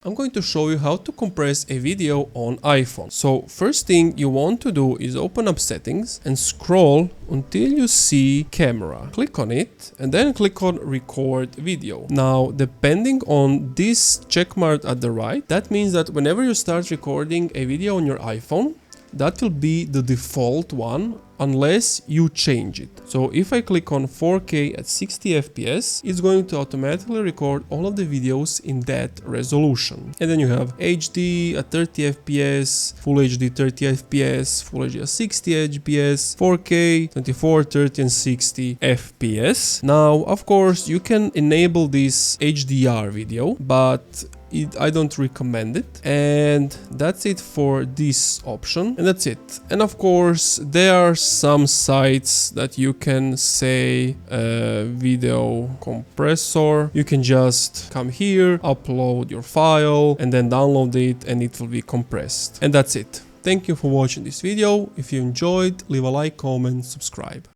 I'm going to show you how to compress a video on iPhone. So first thing you want to do is open up settings and scroll until you see camera. Click on it and then click on record video. Now, depending on this check mark at the right, that means that whenever you start recording a video on your iPhone, that will be the default one unless you change it. So if I click on 4K at 60 FPS, it's going to automatically record all of the videos in that resolution. And then you have HD at 30 FPS, Full HD 30 FPS, Full HD at 60 FPS, 4K, 24, 30 and 60 FPS. Now, of course, you can enable this HDR video, but I don't recommend it. And that's it for this option, and that's it. And of course there are some sites that you can say video compressor. You can just come here, upload your file and then download it and it will be compressed. And that's it. Thank you for watching this video. If you enjoyed, leave a like, comment, subscribe.